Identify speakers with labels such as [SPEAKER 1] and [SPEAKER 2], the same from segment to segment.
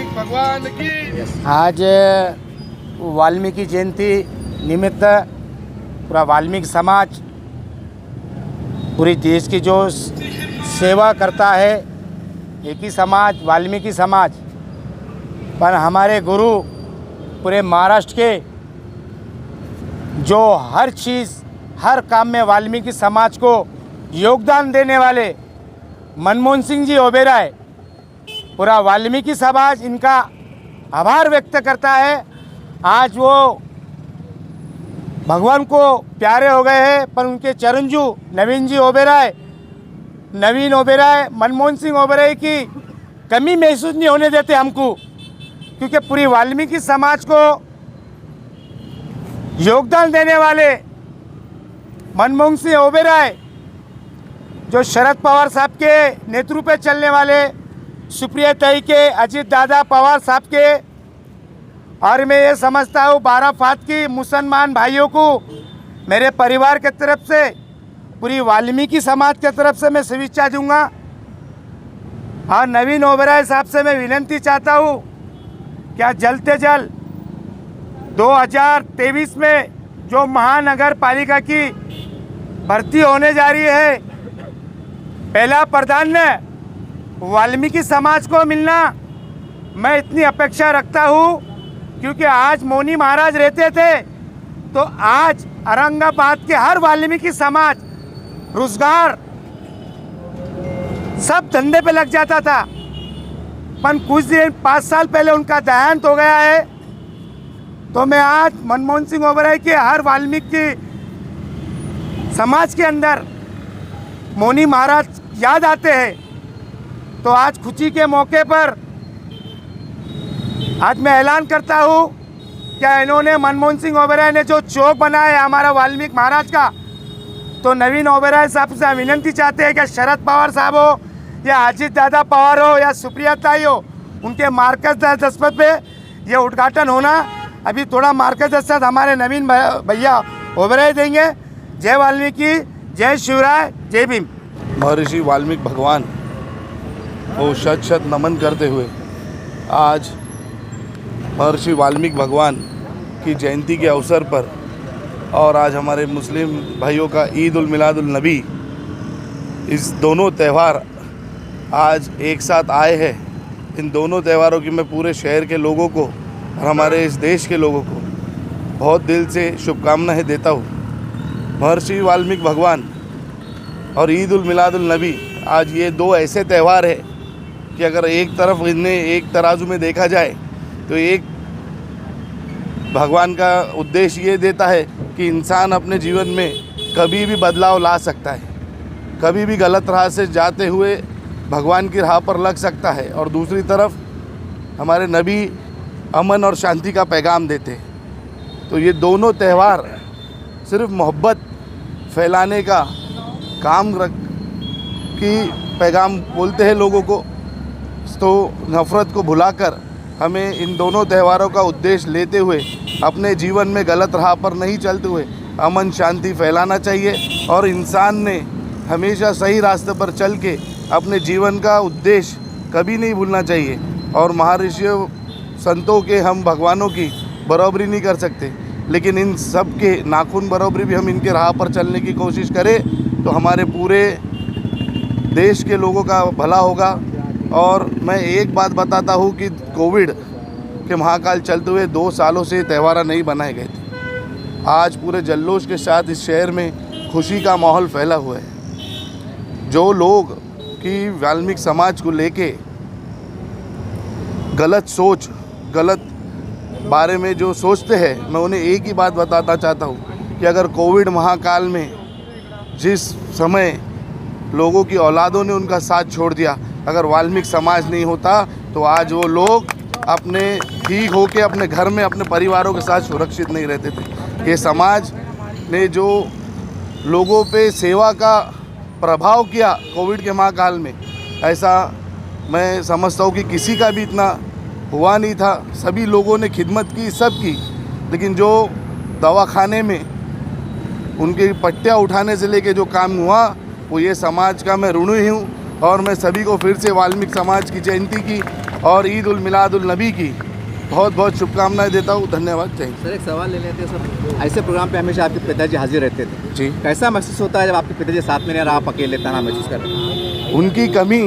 [SPEAKER 1] वाल्मीकि भगवान की।
[SPEAKER 2] आज वाल्मीकि जयंती निमित्त पूरा वाल्मीकि समाज पूरी देश की जो सेवा करता है, एक ही समाज वाल्मीकि समाज, पर हमारे गुरु पूरे महाराष्ट्र के जो हर चीज़ हर काम में वाल्मीकि समाज को योगदान देने वाले मनमोहन सिंह जी ओबेरॉय, पूरा वाल्मीकि समाज इनका आभार व्यक्त करता है। आज वो भगवान को प्यारे हो गए हैं, पर उनके चरणजू नवीन ओबेरॉय मनमोहन सिंह ओबेरॉय की कमी महसूस नहीं होने देते हमको, क्योंकि पूरी वाल्मीकि समाज को योगदान देने वाले मनमोहन सिंह ओबेरॉय, जो शरद पवार साहब के नेतृत्व पे चलने वाले सुप्रिया ताई के, अजीत दादा पवार साहब के, और मैं ये समझता हूँ 12 फात की मुसलमान भाइयों को मेरे परिवार के तरफ से, पूरी वाल्मीकि समाज के तरफ से मैं शुभेच्छा दूंगा। और नवीन ओबेरॉय साहब से मैं विनती चाहता हूँ, क्या जल्द से जल्द 2023 में जो महानगर पालिका की भर्ती होने जा रही है, पहला प्राधान्य वाल्मीकि समाज को मिलना मैं इतनी अपेक्षा रखता हूँ, क्योंकि आज मौनी महाराज रहते थे तो आज औरंगाबाद के हर वाल्मीकि समाज रोजगार सब धंधे पे लग जाता था, पर कुछ दिन 5 साल पहले उनका देहांत हो गया है। तो मैं आज मनमोहन सिंह ओबेरॉय के हर वाल्मीकि समाज के अंदर मौनी महाराज याद आते हैं, तो आज खुशी के मौके पर आज मैं ऐलान करता हूँ, क्या इन्होंने मनमोहन सिंह ओबेरॉय ने जो चौक बनाया है हमारा वाल्मीकि महाराज का, तो नवीन ओबेरॉय साहब से विनती चाहते हैं कि शरद पवार साहब हो या अजीत दादा पवार हो या सुप्रिया ताई हो, उनके मार्गदर्शन पे ये उद्घाटन होना। अभी थोड़ा मार्गदर्शन हमारे नवीन भैया ओबेरॉय देंगे। जय वाल्मीकि, जय शिवराय, जय भीम।
[SPEAKER 1] महर्षि वाल्मीकि भगवान को शत शत नमन करते हुए आज महर्षि वाल्मीकि भगवान की जयंती के अवसर पर और आज हमारे मुस्लिम भाइयों का ईद उल मिलाद उल नबी, इस दोनों त्यौहार आज एक साथ आए हैं। इन दोनों त्यौहारों की मैं पूरे शहर के लोगों को और हमारे इस देश के लोगों को बहुत दिल से शुभकामनाएं देता हूँ। महर्षि वाल्मीकि भगवान और ईद उल मिलाद उल नबी, आज ये दो ऐसे त्यौहार है कि अगर एक तरफ इन्हें एक तराजू में देखा जाए तो एक भगवान का उद्देश्य ये देता है कि इंसान अपने जीवन में कभी भी बदलाव ला सकता है, कभी भी गलत राह से जाते हुए भगवान की राह पर लग सकता है, और दूसरी तरफ हमारे नबी अमन और शांति का पैगाम देते हैं। तो ये दोनों त्यौहार सिर्फ मोहब्बत फैलाने का काम की पैगाम बोलते हैं लोगों को, तो नफ़रत को भुलाकर हमें इन दोनों त्यौहारों का उद्देश्य लेते हुए अपने जीवन में गलत राह पर नहीं चलते हुए अमन शांति फैलाना चाहिए, और इंसान ने हमेशा सही रास्ते पर चल के अपने जीवन का उद्देश्य कभी नहीं भूलना चाहिए। और महर्षियों संतों के हम भगवानों की बराबरी नहीं कर सकते, लेकिन इन सब के नाखून बराबरी भी हम इनके राह पर चलने की कोशिश करें तो हमारे पूरे देश के लोगों का भला होगा। और मैं एक बात बताता हूँ कि कोविड के महाकाल चलते हुए 2 सालों से त्यौहार नहीं बनाए गए थे। आज पूरे जल्लोश के साथ इस शहर में खुशी का माहौल फैला हुआ है। जो लोग कि वाल्मीकि समाज को लेके गलत सोच, गलत बारे में जो सोचते हैं, मैं उन्हें एक ही बात बताना चाहता हूँ कि अगर कोविड महाकाल में जिस समय लोगों की औलादों ने उनका साथ छोड़ दिया, अगर वाल्मीकि समाज नहीं होता तो आज वो लोग अपने ठीक होके अपने घर में अपने परिवारों के साथ सुरक्षित नहीं रहते थे। ये समाज ने जो लोगों पे सेवा का प्रभाव किया कोविड के महाकाल में, ऐसा मैं समझता हूँ कि किसी का भी इतना हुआ नहीं था। सभी लोगों ने खिदमत की, सब की, लेकिन जो दवाखाने में उनकी पट्टियाँ उठाने से लेके जो काम हुआ वो ये समाज का मैं ऋणी हूँ। और मैं सभी को फिर से वाल्मीकि समाज की जयंती की और ईद उल मिलादुल नबी की बहुत बहुत शुभकामनाएं देता हूँ। धन्यवाद। जय हिंद।
[SPEAKER 3] सर एक सवाल ले लेते हैं सर, ऐसे प्रोग्राम पे हमेशा आपके पिताजी हाजिर रहते थे
[SPEAKER 1] जी।
[SPEAKER 3] कैसा महसूस होता है जब आपके पिताजी साथ में नहीं रहा, आप अकेले तनहा महसूस कर रहे हैं?
[SPEAKER 1] उनकी कमी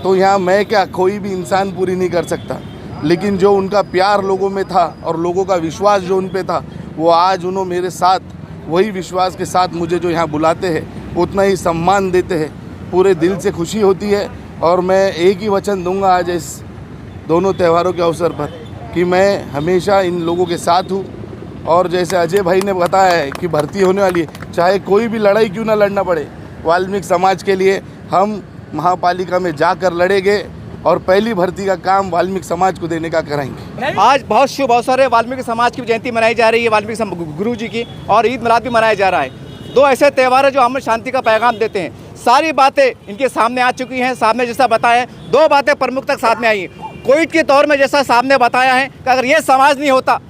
[SPEAKER 1] तो यहाँ मैं क्या कोई भी इंसान पूरी नहीं कर सकता, लेकिन जो उनका प्यार लोगों में था और लोगों का विश्वास जो उन पे था, वो आज उन्होंने मेरे साथ वही विश्वास के साथ मुझे जो यहाँ बुलाते हैं उतना ही सम्मान देते हैं। पूरे दिल से खुशी होती है और मैं एक ही वचन दूंगा आज इस दोनों त्योहारों के अवसर पर कि मैं हमेशा इन लोगों के साथ हूँ। और जैसे अजय भाई ने बताया है कि भर्ती होने वाली है, चाहे कोई भी लड़ाई क्यों ना लड़ना पड़े, वाल्मीकि समाज के लिए हम महापालिका में जाकर लड़ेंगे और पहली भर्ती का काम वाल्मीकि समाज को देने का कराएंगे।
[SPEAKER 3] आज बहुत शुभ अवसर है, वाल्मीकि समाज की जयंती मनाई जा रही है, वाल्मीकि गुरु जी की, और ईद मिलाद भी मनाया जा रहा है। दो ऐसे त्यौहार है जो हमें शांति का पैगाम देते हैं। सारी बातें इनके सामने आ चुकी हैं। सामने जैसा बताया है, दो बातें प्रमुख तक साथ में आई हैं। कोविड के दौर में जैसा सामने बताया है कि अगर ये समाज नहीं होता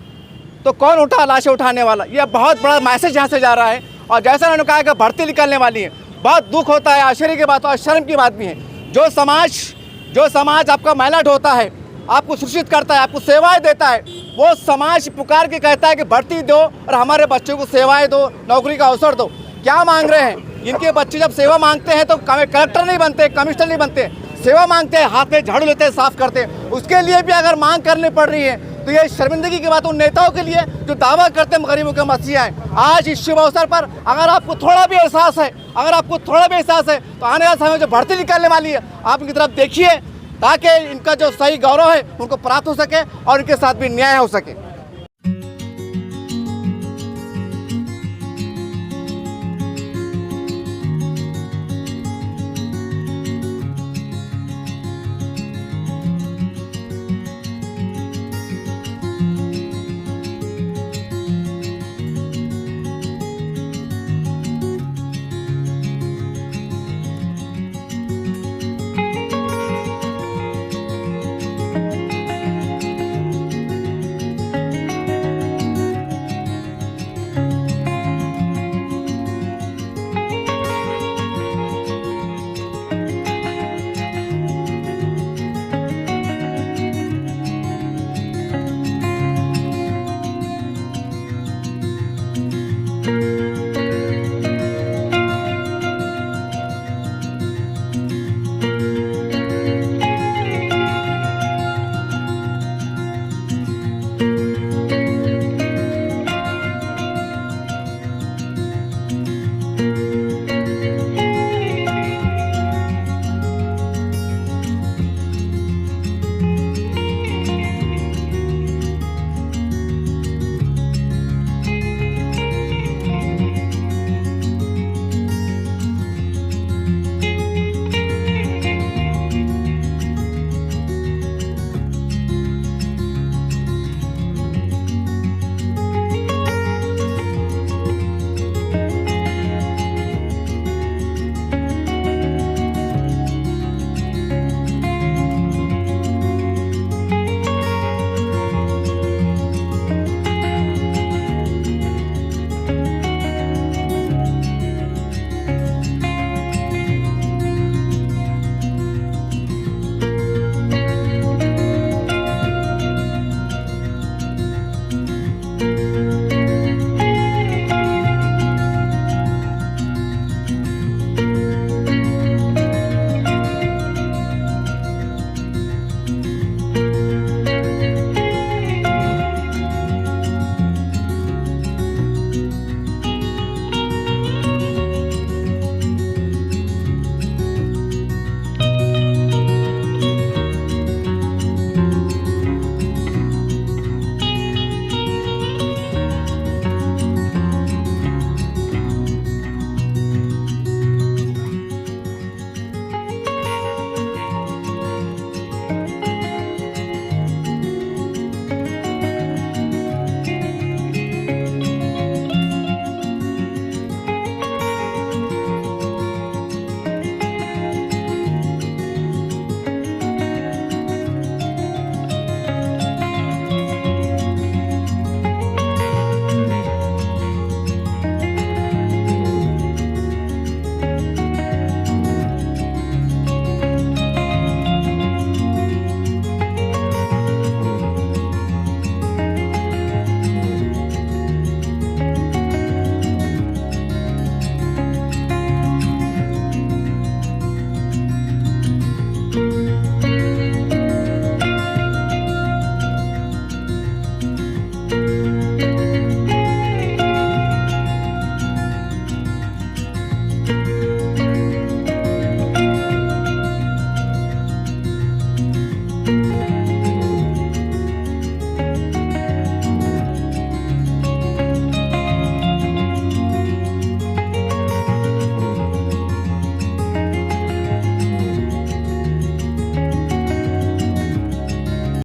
[SPEAKER 3] तो कौन उठा लाशें उठाने वाला, ये बहुत बड़ा मैसेज यहाँ से जा रहा है। और जैसा उन्होंने कहा कि भर्ती निकलने वाली है, बहुत दुख होता है, आश्चर्य की बात और शर्म की बात भी है। जो समाज आपका महिला ढोता है, आपको सुरक्षित करता है, आपको सेवाएं देता है, वो समाज पुकार के कहता है कि भर्ती दो और हमारे बच्चों को सेवाएं दो, नौकरी का अवसर दो। क्या मांग रहे हैं इनके बच्चे? जब सेवा मांगते हैं तो कलेक्टर नहीं बनते, कमिश्नर नहीं बनते, सेवा मांगते हैं, हाथ में झाड़ू लेते हैं, साफ करते हैं। उसके लिए भी अगर मांग करनी पड़ रही है तो ये शर्मिंदगी की बात उन नेताओं के लिए जो दावा करते हैं गरीबों के मसीहा हैं। आज इस शुभ अवसर पर अगर आपको थोड़ा भी एहसास है, तो आने वाले समय में जो भर्ती निकलने वाली है, आप इनकी तरफ देखिए ताकि इनका जो सही गौरव है उनको प्राप्त हो सके और इनके साथ भी न्याय हो सके।